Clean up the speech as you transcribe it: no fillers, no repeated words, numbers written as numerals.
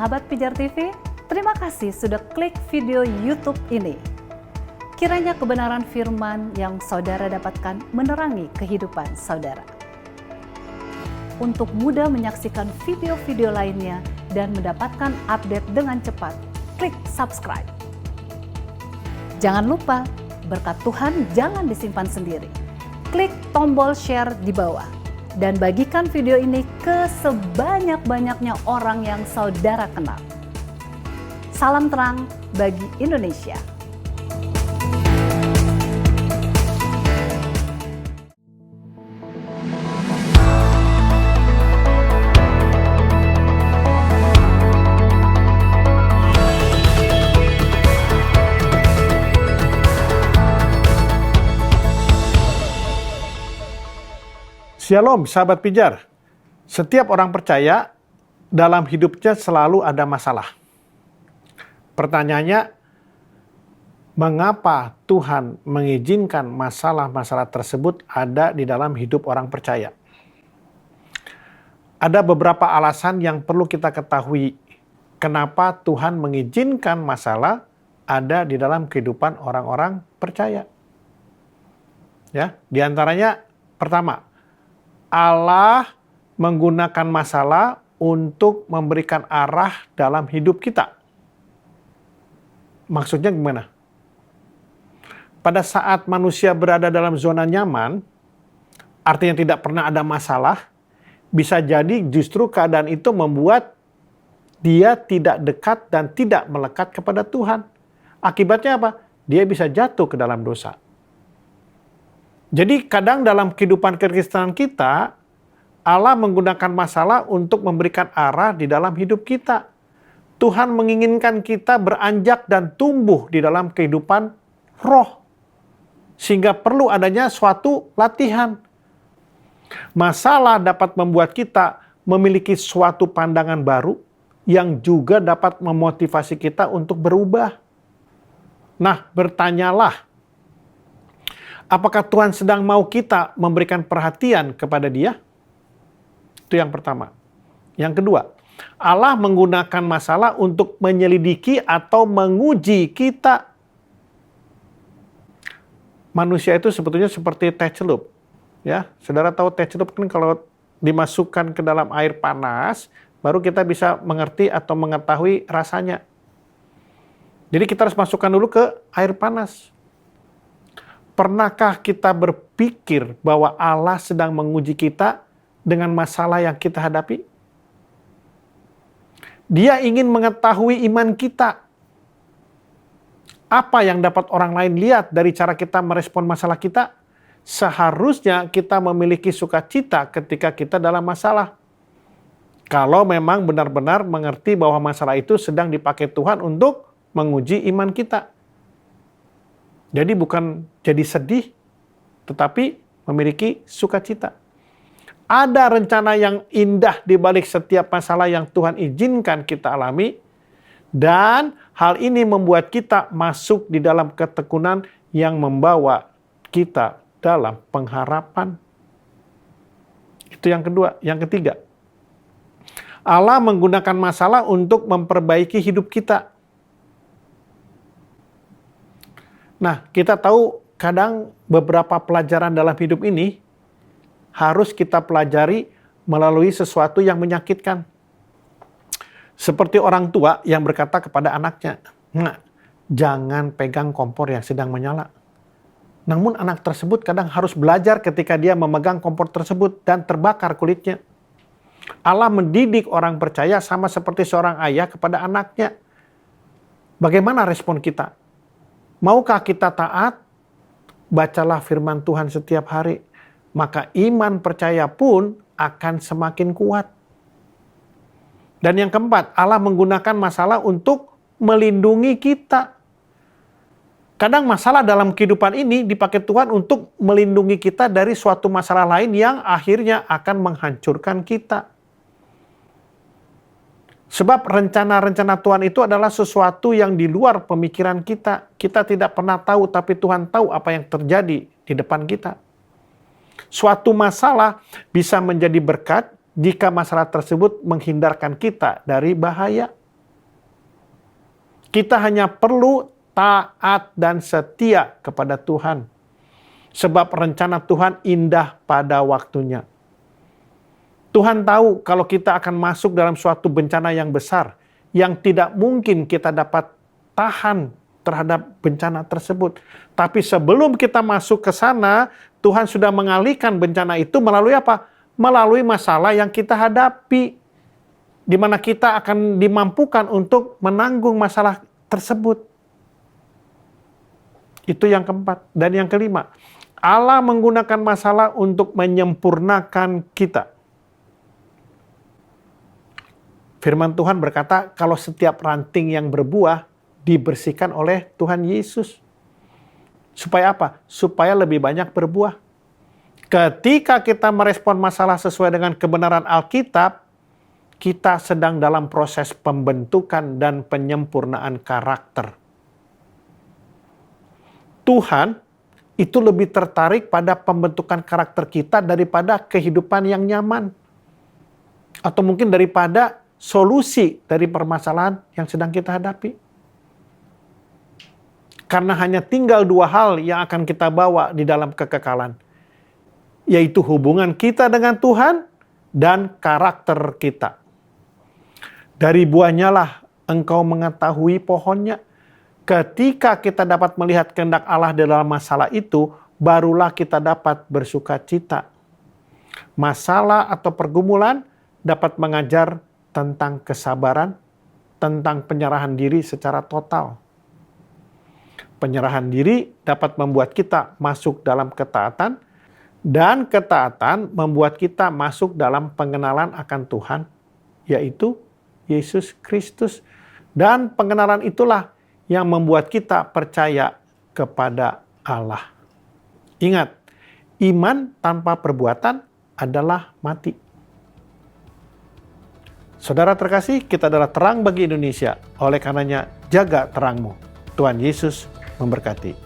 Sahabat Pijar TV, terima kasih sudah klik video YouTube ini. Kiranya kebenaran firman yang saudara dapatkan menerangi kehidupan saudara. Untuk mudah menyaksikan video-video lainnya dan mendapatkan update dengan cepat, klik subscribe. Jangan lupa, berkat Tuhan jangan disimpan sendiri. Klik tombol share di bawah. Dan bagikan video ini ke sebanyak-banyaknya orang yang saudara kenal. Salam terang bagi Indonesia. Shalom sahabat pijar, setiap orang percaya dalam hidupnya selalu ada masalah. Pertanyaannya, mengapa Tuhan mengizinkan masalah-masalah tersebut ada di dalam hidup orang percaya? Ada beberapa alasan yang perlu kita ketahui kenapa Tuhan mengizinkan masalah ada di dalam kehidupan orang-orang percaya. Ya, di antaranya pertama, Allah menggunakan masalah untuk memberikan arah dalam hidup kita. Maksudnya gimana? Pada saat manusia berada dalam zona nyaman, artinya tidak pernah ada masalah, bisa jadi justru keadaan itu membuat dia tidak dekat dan tidak melekat kepada Tuhan. Akibatnya apa? Dia bisa jatuh ke dalam dosa. Jadi kadang dalam kehidupan kekristenan kita, Allah menggunakan masalah untuk memberikan arah di dalam hidup kita. Tuhan menginginkan kita beranjak dan tumbuh di dalam kehidupan roh. Sehingga perlu adanya suatu latihan. Masalah dapat membuat kita memiliki suatu pandangan baru yang juga dapat memotivasi kita untuk berubah. Nah, bertanyalah, apakah Tuhan sedang mau kita memberikan perhatian kepada Dia? Itu yang pertama. Yang kedua, Allah menggunakan masalah untuk menyelidiki atau menguji kita. Manusia itu sebetulnya seperti teh celup. Ya, saudara tahu teh celup kan kalau dimasukkan ke dalam air panas, baru kita bisa mengerti atau mengetahui rasanya. Jadi kita harus masukkan dulu ke air panas. Pernahkah kita berpikir bahwa Allah sedang menguji kita dengan masalah yang kita hadapi? Dia ingin mengetahui iman kita. Apa yang dapat orang lain lihat dari cara kita merespon masalah kita? Seharusnya kita memiliki sukacita ketika kita dalam masalah. Kalau memang benar-benar mengerti bahwa masalah itu sedang dipakai Tuhan untuk menguji iman kita. Jadi bukan jadi sedih, tetapi memiliki sukacita. Ada rencana yang indah di balik setiap masalah yang Tuhan izinkan kita alami, dan hal ini membuat kita masuk di dalam ketekunan yang membawa kita dalam pengharapan. Itu yang kedua. Yang ketiga, Allah menggunakan masalah untuk memperbaiki hidup kita. Nah, kita tahu kadang beberapa pelajaran dalam hidup ini harus kita pelajari melalui sesuatu yang menyakitkan. Seperti orang tua yang berkata kepada anaknya, "Nak, jangan pegang kompor yang sedang menyala." Namun anak tersebut kadang harus belajar ketika dia memegang kompor tersebut dan terbakar kulitnya. Allah mendidik orang percaya sama seperti seorang ayah kepada anaknya. Bagaimana respon kita? Maukah kita taat? Bacalah firman Tuhan setiap hari. Maka iman percaya pun akan semakin kuat. Dan yang keempat, Allah menggunakan masalah untuk melindungi kita. Kadang masalah dalam kehidupan ini dipakai Tuhan untuk melindungi kita dari suatu masalah lain yang akhirnya akan menghancurkan kita. Sebab rencana-rencana Tuhan itu adalah sesuatu yang di luar pemikiran kita. Kita tidak pernah tahu, tapi Tuhan tahu apa yang terjadi di depan kita. Suatu masalah bisa menjadi berkat jika masalah tersebut menghindarkan kita dari bahaya. Kita hanya perlu taat dan setia kepada Tuhan. Sebab rencana Tuhan indah pada waktunya. Tuhan tahu kalau kita akan masuk dalam suatu bencana yang besar, yang tidak mungkin kita dapat tahan terhadap bencana tersebut. Tapi sebelum kita masuk ke sana, Tuhan sudah mengalihkan bencana itu melalui apa? Melalui masalah yang kita hadapi, di mana kita akan dimampukan untuk menanggung masalah tersebut. Itu yang keempat. Dan yang kelima, Allah menggunakan masalah untuk menyempurnakan kita. Firman Tuhan berkata, kalau setiap ranting yang berbuah dibersihkan oleh Tuhan Yesus. Supaya apa? Supaya lebih banyak berbuah. Ketika kita merespon masalah sesuai dengan kebenaran Alkitab, kita sedang dalam proses pembentukan dan penyempurnaan karakter. Tuhan itu lebih tertarik pada pembentukan karakter kita daripada kehidupan yang nyaman. Atau mungkin daripada solusi dari permasalahan yang sedang kita hadapi. Karena hanya tinggal dua hal yang akan kita bawa di dalam kekekalan. Yaitu hubungan kita dengan Tuhan dan karakter kita. Dari buahnya lah engkau mengetahui pohonnya. Ketika kita dapat melihat kehendak Allah dalam masalah itu, barulah kita dapat bersuka cita. Masalah atau pergumulan dapat mengajar tentang kesabaran, tentang penyerahan diri secara total. Penyerahan diri dapat membuat kita masuk dalam ketaatan, dan ketaatan membuat kita masuk dalam pengenalan akan Tuhan, yaitu Yesus Kristus. Dan pengenalan itulah yang membuat kita percaya kepada Allah. Ingat, iman tanpa perbuatan adalah mati. Saudara terkasih, kita adalah terang bagi Indonesia. Oleh karenanya, jaga terangmu. Tuhan Yesus memberkati.